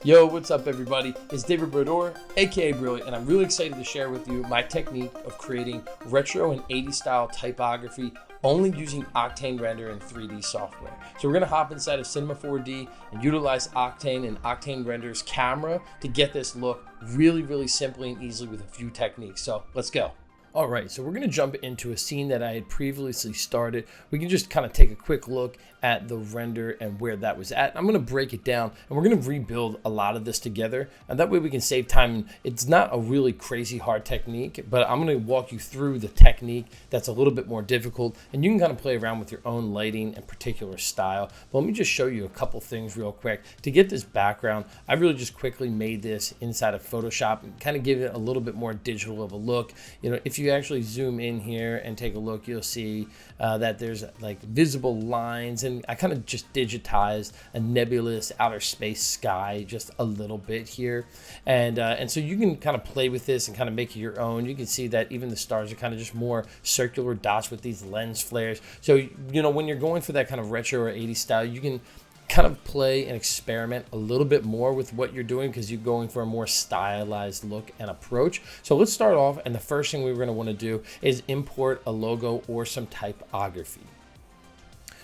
Yo, what's up everybody? It's Brodeur AKA Brilly, and I'm really excited to share with you my technique of creating retro and 80s style typography only using Octane Render and 3D software. So we're gonna hop inside of Cinema 4D and utilize Octane and Octane Render's camera to get this look really simply and easily with a few techniques. So let's go. All right, so we're gonna jump into a scene that I had previously started. We can just kind of take a quick look at the render and where that was at. I'm gonna break it down and we're gonna rebuild a lot of this together, and that way we can save time. It's not a really crazy hard technique, but I'm gonna walk you through the technique that's a little bit more difficult, and you can kind of play around with your own lighting and particular style. But let me just show you a couple things real quick. To get this background, I really just quickly made this inside of Photoshop and kind of give it a little bit more digital of a look. You know, if you actually zoom in here and take a look, you'll see that there's like visible lines, and I kind of just digitized a nebulous outer space sky just a little bit here, and so you can kind of play with this and kind of make it your own. You can see that even the stars are kind of just more circular dots with these lens flares. So you know, when you're going for that kind of retro or 80s style, you can kind of play and experiment a little bit more with what you're doing because you're going for a more stylized look and approach. So let's start off, and the first thing we're going to want to do is import a logo or some typography.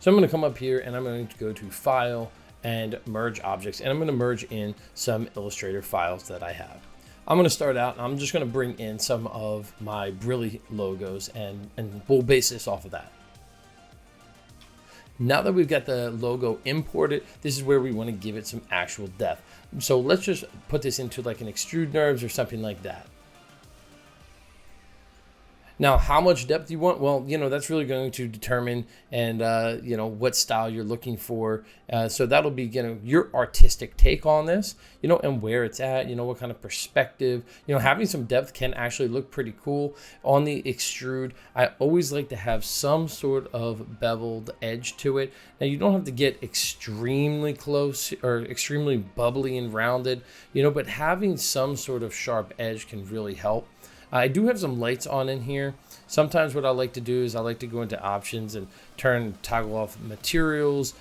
So I'm going to come up here and I'm going to go to File and Merge Objects, and I'm going to merge in some Illustrator files that I have. I'm going to start out and I'm just going to bring in some of my Brilly logos, and we'll base this off of that. Now that we've got the logo imported, this is where we want to give it some actual depth. So let's just put this into like an extrude NURBS or something like that. Now, how much depth you want? Well, you know, that's really going to determine and, you know, what style you're looking for. So that'll be, you know, your artistic take on this, you know, and where it's at, you know, what kind of perspective. You know, having some depth can actually look pretty cool. On the extrude, I always like to have some sort of beveled edge to it. Now, you don't have to get extremely close or extremely bubbly and rounded, you know, but having some sort of sharp edge can really help. I do have some lights on in here. Sometimes what I like to do is I like to go into options and toggle off materials.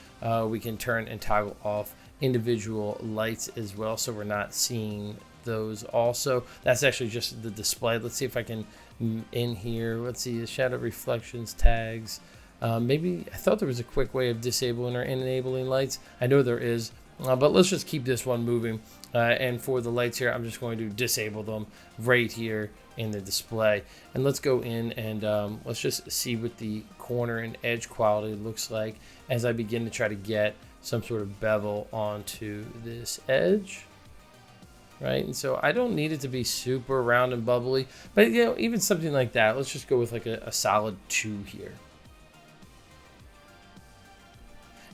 We can turn and toggle off individual lights as well, so we're not seeing those also. That's actually just the display. Let's see if I can in here. Let's see the shadow reflections tags. Maybe I thought there was a quick way of disabling or enabling lights. I know there is. But let's just keep this one moving. And for the lights here, I'm just going to disable them right here in the display. And let's go in and let's just see what the corner and edge quality looks like as I begin to try to get some sort of bevel onto this edge. Right, and so I don't need it to be super round and bubbly, but you know, even something like that, let's just go with like a solid 2 here.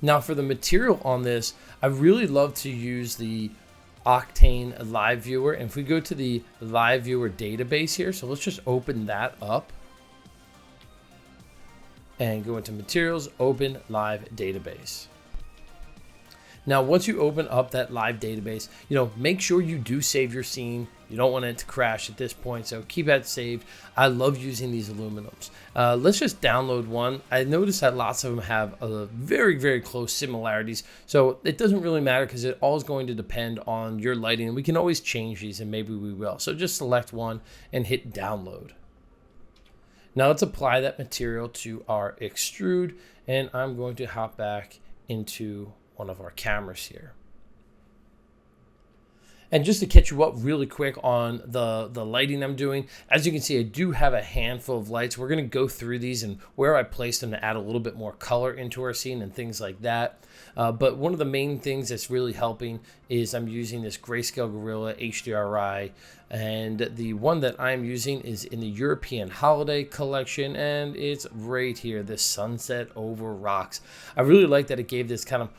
Now for the material on this, I really love to use the Octane Live Viewer. And if we go to the Live Viewer database here, so let's just open that up and go into Materials, Open Live Database. Now, once you open up that live database, you know, make sure you do save your scene. You don't want it to crash at this point, so keep that saved. I love using these aluminums. Let's just download one. I noticed that lots of them have very close similarities, so it doesn't really matter because it all is going to depend on your lighting, and we can always change these, and maybe we will. So just select one and hit download. Now let's apply that material to our extrude, and I'm going to hop back into one of our cameras here. And just to catch you up really quick on the lighting I'm doing, as you can see, I do have a handful of lights. We're going to go through these and where I place them to add a little bit more color into our scene and things like that. But one of the main things that's really helping is I'm using this Grayscale Gorilla HDRI, and the one that I'm using is in the European Holiday Collection, and it's right here, this Sunset Over Rocks. I really like that it gave this kind of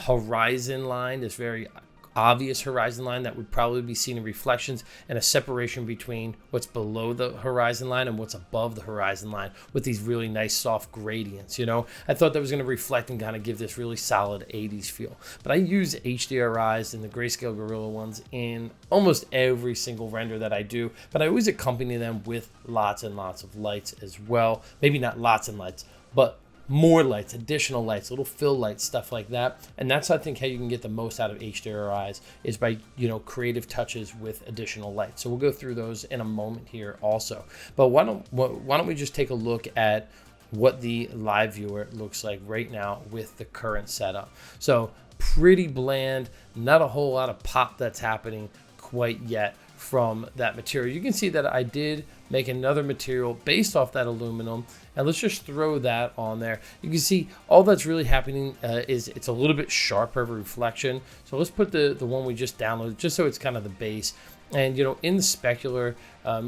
horizon line, this very obvious horizon line that would probably be seen in reflections, and a separation between what's below the horizon line and what's above the horizon line with these really nice soft gradients. You know, I thought that was going to reflect and kind of give this really solid 80s feel. But I use HDRIs and the Grayscale Gorilla ones in almost every single render that I do, but I always accompany them with lots and lots of lights as well. Maybe not lots and lights, but more lights, additional lights, little fill lights, stuff like that. And that's, I think, how you can get the most out of HDRIs is by, creative touches with additional lights. So we'll go through those in a moment here also. But why don't we just take a look at what the live viewer looks like right now with the current setup. So pretty bland, not a whole lot of pop that's happening quite yet from that material. You can see that I did make another material based off that aluminum, and let's just throw that on there. You can see all that's really happening is it's a little bit sharper of a reflection. So let's put the one we just downloaded, just so it's kind of the base. And in the specular,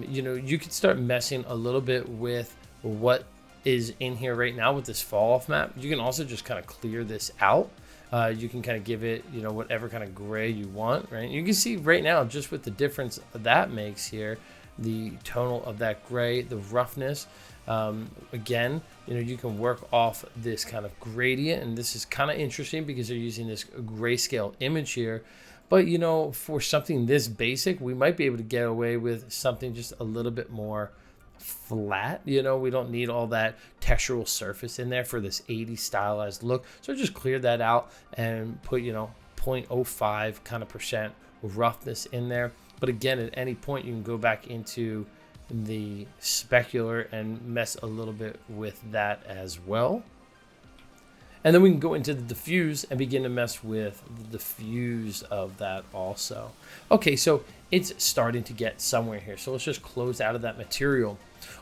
you could start messing a little bit with what is in here right now with this fall off map. You can also just kind of clear this out. You can kind of give it, whatever kind of gray you want, right? You can see right now, just with the difference that makes here, the tonal of that gray, the roughness. Again, you can work off this kind of gradient, and this is kind of interesting because they're using this grayscale image here. But, for something this basic, we might be able to get away with something just a little bit more flat. We don't need all that textural surface in there for this 80s stylized look. So just clear that out and put 0.05 kind of percent roughness in there. But again, at any point you can go back into the specular and mess a little bit with that as well. And then we can go into the diffuse and begin to mess with the diffuse of that also. Okay, so it's starting to get somewhere here. So let's just close out of that material.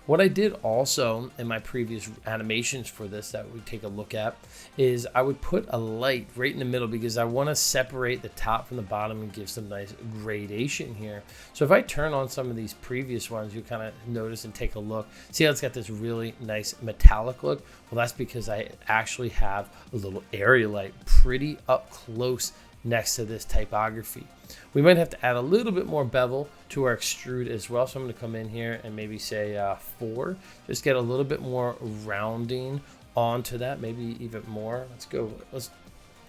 What I did also in my previous animations for this that we take a look at is I would put a light right in the middle because I want to separate the top from the bottom and give some nice gradation here. So if I turn on some of these previous ones, you kind of notice and take a look. See how it's got this really nice metallic look? Well, that's because I actually have a little area light pretty up close next to this typography. We might have to add a little bit more bevel to our extrude as well. So I'm going to come in here and maybe say 4. Just get a little bit more rounding onto that, maybe even more. Let's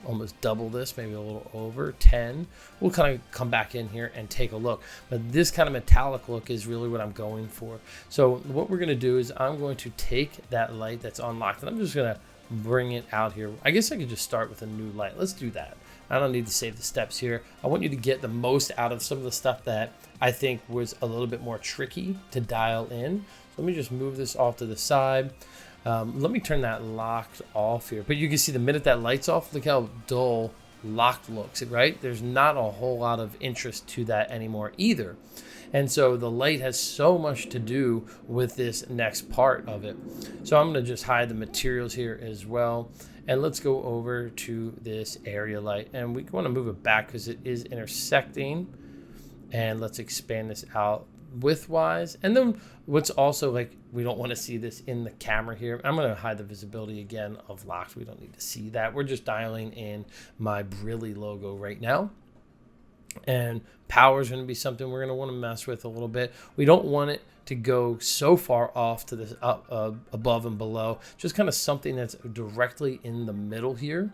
almost double this, maybe a little over 10. We'll kind of come back in here and take a look. But this kind of metallic look is really what I'm going for. So what we're going to do is I'm going to take that light that's unlocked and I'm just going to bring it out here. I guess I could just start with a new light. Let's do that. I don't need to save the steps here. I want you to get the most out of some of the stuff that I think was a little bit more tricky to dial in. So let me just move this off to the side. Let me turn that locked off here. But you can see the minute that light's off, look how dull locked looks, right? There's not a whole lot of interest to that anymore either. And so the light has so much to do with this next part of it. So I'm going to just hide the materials here as well. And let's go over to this area light. And we want to move it back because it is intersecting. And let's expand this out widthwise. And then what's also like, we don't want to see this in the camera here. I'm going to hide the visibility again of locks. We don't need to see that. We're just dialing in my Brilly logo right now. And power is going to be something we're going to want to mess with a little bit. We don't want it to go so far off to this above and below. Just kind of something that's directly in the middle here.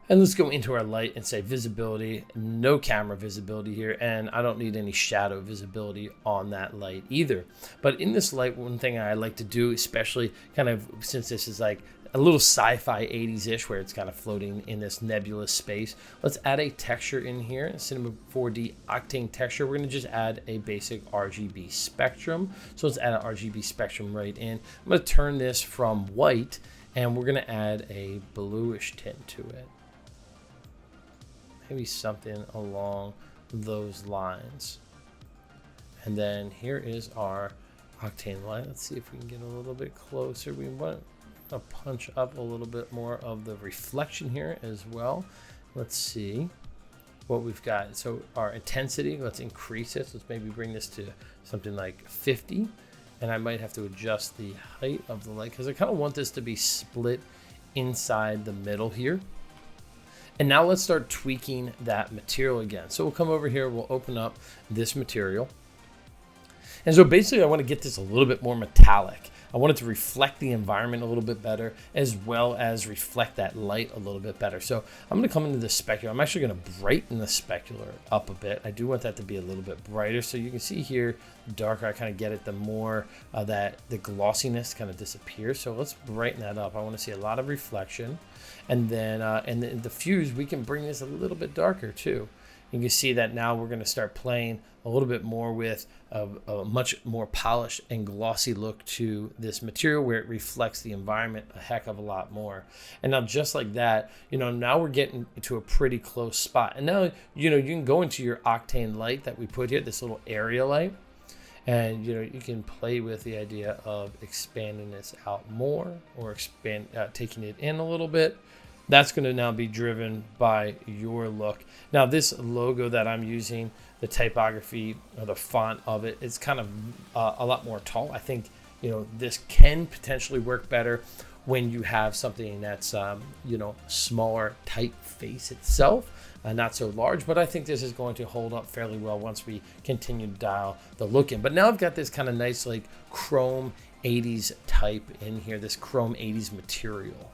And let's go into our light and say visibility, no camera visibility here. And I don't need any shadow visibility on that light either. But in this light, one thing I like to do, especially kind of since this is like a little sci-fi 80s-ish where it's kind of floating in this nebulous space. Let's add a texture in here, Cinema 4D Octane texture. We're going to just add a basic RGB spectrum. So let's add an RGB spectrum right in. I'm going to turn this from white and we're going to add a bluish tint to it. Maybe something along those lines. And then here is our Octane light. Let's see if we can get a little bit closer. We want to punch up a little bit more of the reflection here as well. Let's see what we've got. So our intensity, let's increase it. Let's maybe bring this to something like 50. And I might have to adjust the height of the light because I kind of want this to be split inside the middle here. And now let's start tweaking that material again. So we'll come over here, we'll open up this material. And so basically I want to get this a little bit more metallic. I want it to reflect the environment a little bit better, as well as reflect that light a little bit better. So I'm going to come into the specular. I'm actually going to brighten the specular up a bit. I do want that to be a little bit brighter. So you can see here, the darker I kind of get it, the more that the glossiness kind of disappears. So let's brighten that up. I want to see a lot of reflection. And then in the diffuse, we can bring this a little bit darker too. You can see that now we're going to start playing a little bit more with a much more polished and glossy look to this material, where it reflects the environment a heck of a lot more. And now just like that, now we're getting to a pretty close spot. And now, you can go into your Octane light that we put here, this little area light. And you can play with the idea of expanding this out more, or taking it in a little bit. That's going to now be driven by your look. Now this logo that I'm using, the typography or the font of it, it's kind of a lot more tall. I think this can potentially work better when you have something that's smaller typeface itself. Not so large, but I think this is going to hold up fairly well once we continue to dial the look in. But now I've got this kind of nice like chrome 80s type in here, this chrome 80s material.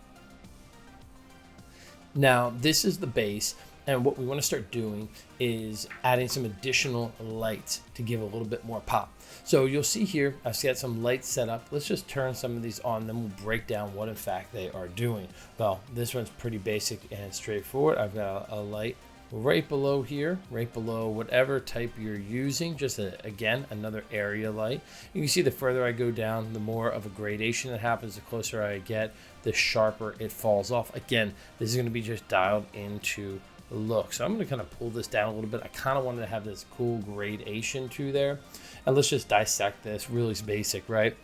Now this is the base, and what we want to start doing is adding some additional lights to give a little bit more pop. So you'll see here, I've got some lights set up. Let's just turn some of these on, then we'll break down what in fact they are doing. Well, this one's pretty basic and straightforward. I've got a light right below here, right below whatever type you're using, just again, another area light. You can see the further I go down, the more of a gradation that happens. The closer I get, the sharper it falls off. Again, this is going to be just dialed into look. So I'm going to kind of pull this down a little bit. I kind of wanted to have this cool gradation to there. And let's just dissect this. Really basic, right?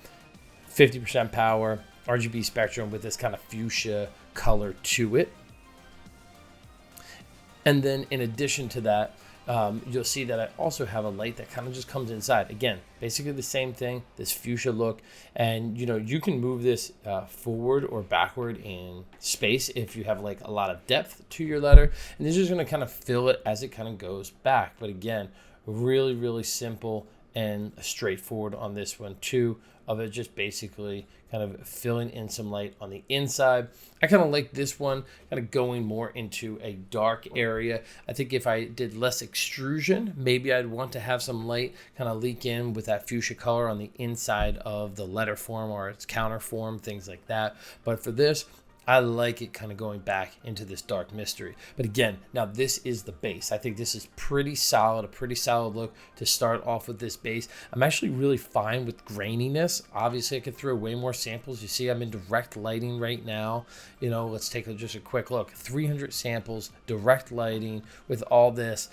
50% power, RGB spectrum with this kind of fuchsia color to it. And then in addition to that, you'll see that I also have a light that kind of just comes inside. Again, basically the same thing, this fuchsia look. And you can move this forward or backward in space if you have like a lot of depth to your letter. And this is going to kind of fill it as it kind of goes back. But again, really, really simple and straightforward on this one too, of it just basically kind of filling in some light on the inside. I kind of like this one kind of going more into a dark area. I think if I did less extrusion, maybe I'd want to have some light kind of leak in with that fuchsia color on the inside of the letter form or its counter form, things like that. But for this, I like it kind of going back into this dark mystery. But again, now this is the base. I think this is pretty solid, a pretty solid look to start off with this base. I'm actually really fine with graininess. Obviously, I could throw way more samples. You see, I'm in direct lighting right now. Let's take just a quick look. 300 samples, direct lighting with all this.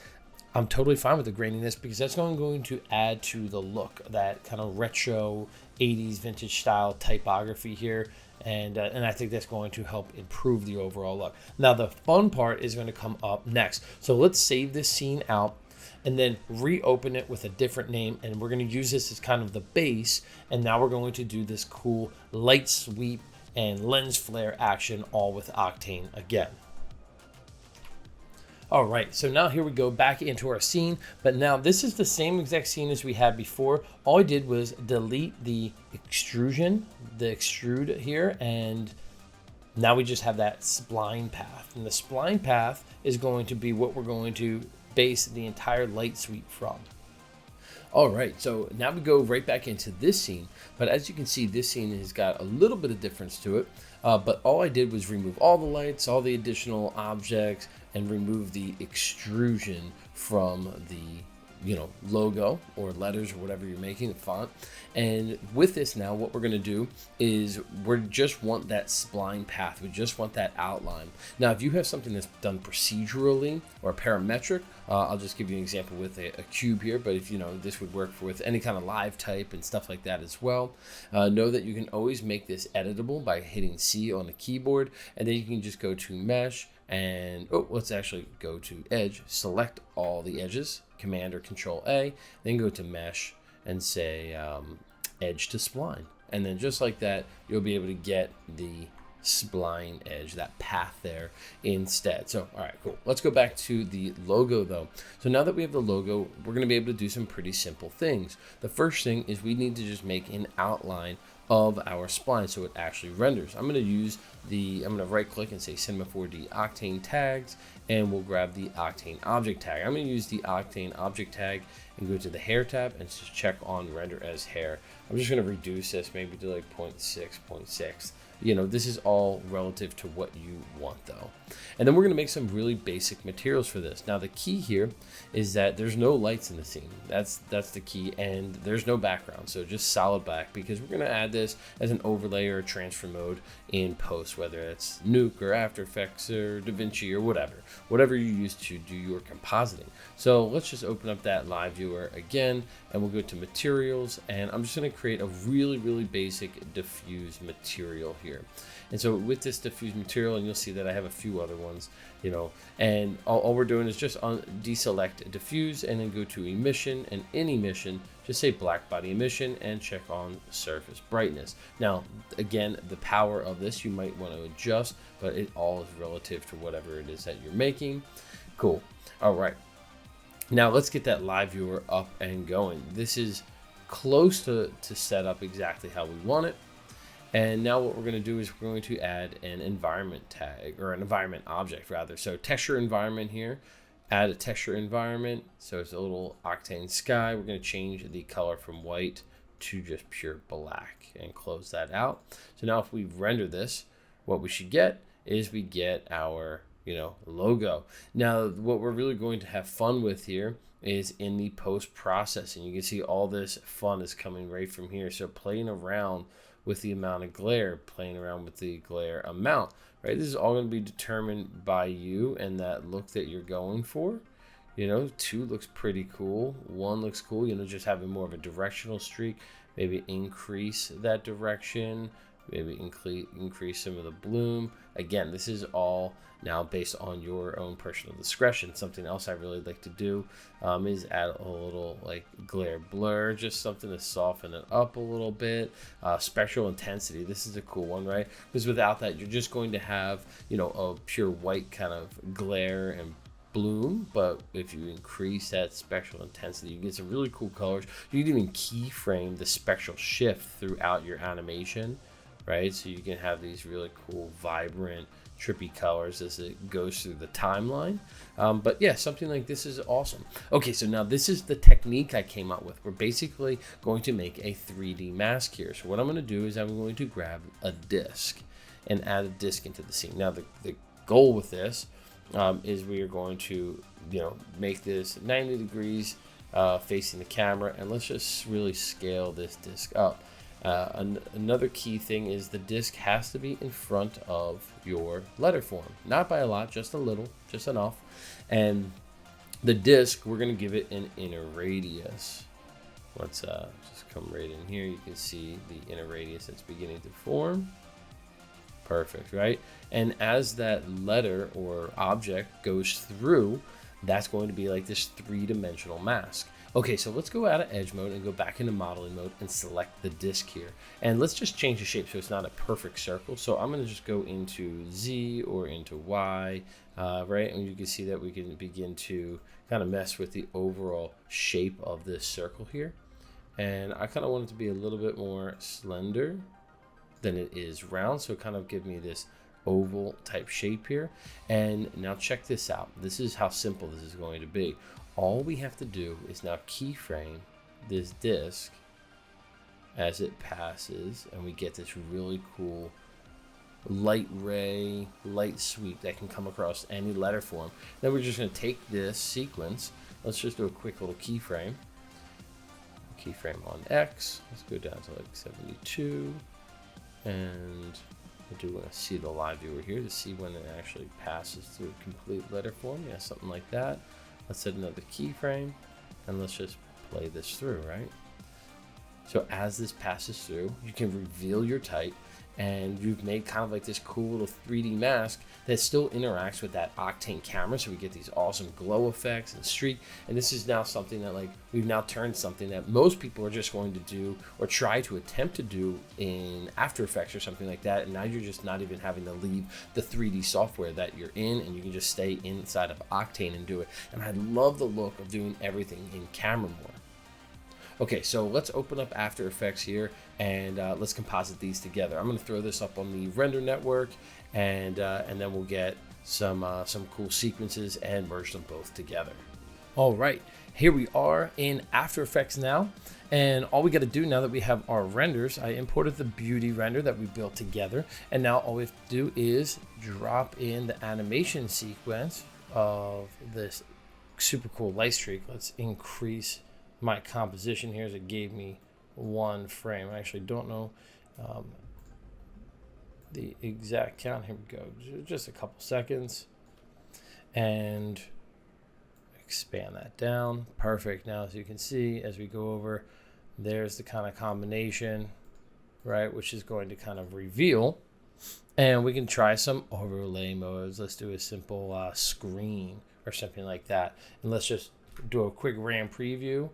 I'm totally fine with the graininess because that's going to add to the look, that kind of retro 80s vintage style typography here. And I think that's going to help improve the overall look. Now, the fun part is going to come up next. So let's save this scene out and then reopen it with a different name. And we're going to use this as kind of the base. And now we're going to do this cool light sweep and lens flare action all with Octane again. All right, so now here we go back into our scene, but now this is the same exact scene as we had before. All I did was delete the extrude here, and now we just have that spline path. And the spline path is going to be what we're going to base the entire light sweep from. All right, so now we go right back into this scene, but as you can see, this scene has got a little bit of difference to it, but all I did was remove all the lights, all the additional objects, and remove the extrusion from the logo or letters or whatever you're making, the font. And with this now, what we're going to do is we just want that spline path. We just want that outline. Now, if you have something that's done procedurally or parametric, I'll just give you an example with a cube here, but if this would work with any kind of live type and stuff like that as well. Know that you can always make this editable by hitting C on the keyboard, and then you can just go to mesh and let's actually go to edge, select all the edges, Command or Control A, then go to mesh and say edge to spline. And then just like that, you'll be able to get the spline edge, that path there instead. So, all right, cool. Let's go back to the logo though. So now that we have the logo, we're going to be able to do some pretty simple things. The first thing is we need to just make an outline of our spline so it actually renders. I'm going to right click and say Cinema 4D Octane tags, and we'll grab the Octane object tag. I'm going to use the Octane object tag and go to the hair tab and just check on render as hair. I'm just going to reduce this maybe to like 0.6. You know, this is all relative to what you want though. And then we're going to make some really basic materials for this. Now the key here is that there's no lights in the scene. That's the key, and there's no background, so just solid black, because we're going to add this as an overlay or a transfer mode in post, whether it's Nuke or After Effects or DaVinci or whatever you use to do your compositing. So let's just open up that live viewer again, and we'll go to materials, and I'm just going to create a really basic diffuse material here. And so with this diffuse material, and you'll see that I have a few other ones, you know, and all we're doing is just deselect diffuse and then go to emission, and in emission just say black body emission and check on surface brightness. Now again, the power of this you might want to adjust, but it all is relative to whatever it is that you're making. Cool. All right, now let's get that live viewer up and going. This is close to set up exactly how we want it. And now what we're going to do is we're going to add an environment tag, or an environment object rather. So texture environment here, add a texture environment. So it's a little Octane sky. We're going to change the color from white to just pure black and close that out. So now if we render this, what we should get is we get our, you know, logo. Now what we're really going to have fun with here is in the post processing. You can see all this fun is coming right from here. So playing around with the amount of glare, playing around with the glare amount, right? This is all going to be determined by you and that look that you're going for. You know, 2 looks pretty cool, 1 looks cool, you know, just having more of a directional streak, maybe increase that direction, maybe increase some of the bloom. Again, this is all now based on your own personal discretion. Something else I really like to do is add a little like glare blur, just something to soften it up a little bit. Spectral intensity, this is a cool one, right? Because without that, you're just going to have, you know, a pure white kind of glare and bloom. But if you increase that spectral intensity, you get some really cool colors. You can even keyframe the spectral shift throughout your animation, right? So you can have these really cool, vibrant, trippy colors as it goes through the timeline. But yeah, something like this is awesome. Okay, so now this is the technique I came up with. We're basically going to make a 3D mask here. So what I'm going to do is I'm going to grab a disk and add a disk into the scene. Now the goal with this is we are going to, you know, make this 90 degrees facing the camera, and let's just really scale this disk up. Another key thing is the disk has to be in front of your letter form, not by a lot, just a little, just enough. And the disk, we're going to give it an inner radius. Let's just come right in here. You can see the inner radius that's beginning to form. Perfect, right? And as that letter or object goes through, that's going to be like this 3-dimensional mask. Okay, so let's go out of edge mode and go back into modeling mode and select the disk here. And let's just change the shape so it's not a perfect circle. So I'm going to just go into Z or into Y, right? And you can see that we can begin to kind of mess with the overall shape of this circle here. And I kind of want it to be a little bit more slender than it is round. So kind of give me this oval type shape here. And now check this out. This is how simple this is going to be. All we have to do is now keyframe this disk as it passes, and we get this really cool light ray, light sweep that can come across any letter form. Then we're just going to take this sequence. Let's just do a quick little keyframe. Keyframe on X. Let's go down to like 72. And I do want to see the live viewer here to see when it actually passes through a complete letter form. Yeah, something like that. Let's set another keyframe and let's just play this through, right? So as this passes through, you can reveal your type, and you've made kind of like this cool little 3D mask that still interacts with that Octane camera. So we get these awesome glow effects and streak. And this is now something that, like, we've now turned something that most people are just going to do or try to attempt to do in After Effects or something like that. And now you're just not even having to leave the 3D software that you're in, and you can just stay inside of Octane and do it. And I love the look of doing everything in camera more. Okay, so let's open up After Effects here and let's composite these together. I'm going to throw this up on the render network, and then we'll get some cool sequences and merge them both together. All right, here we are in After Effects now, and all we got to do now that we have our renders, I imported the beauty render that we built together, and now all we have to do is drop in the animation sequence of this super cool light streak. Let's increase my composition here, as it gave me 1 frame. I actually don't know the exact count. Here we go, just a couple seconds, and expand that down. Perfect. Now, as you can see, as we go over, there's the kind of combination, right, which is going to kind of reveal. And we can try some overlay modes. Let's do a simple screen or something like that, and let's just do a quick RAM preview.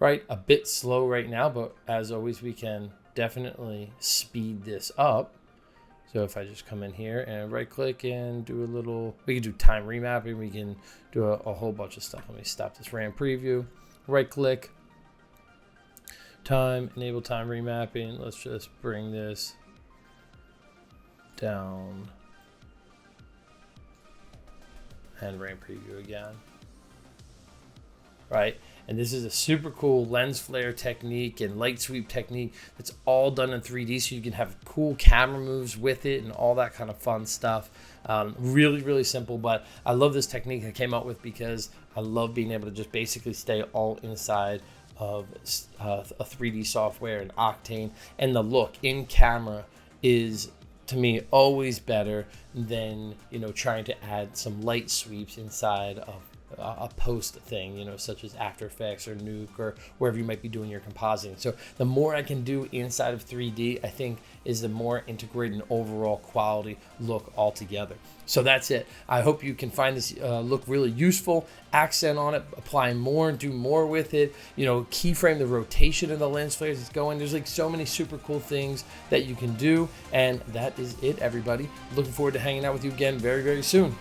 Right, a bit slow right now, but as always, we can definitely speed this up. So if I just come in here and right click and do a little, we can do time remapping, we can do a whole bunch of stuff. Let me stop this RAM preview, right click, time, enable time remapping. Let's just bring this down and RAM preview again. Right, and this is a super cool lens flare technique and light sweep technique that's all done in 3D, so you can have cool camera moves with it and all that kind of fun stuff. Really simple, but I love this technique I came up with because I love being able to just basically stay all inside of a 3D software and Octane, and the look in camera is, to me, always better than, you know, trying to add some light sweeps inside of a post thing, you know, such as After Effects or Nuke or wherever you might be doing your compositing. So the more I can do inside of 3D, I think, is the more integrated and overall quality look altogether. So that's it. I hope you can find this look really useful, accent on it, apply more, do more with it, you know, keyframe the rotation of the lens flares it's going. There's like so many super cool things that you can do, and that is it, everybody. Looking forward to hanging out with you again very soon.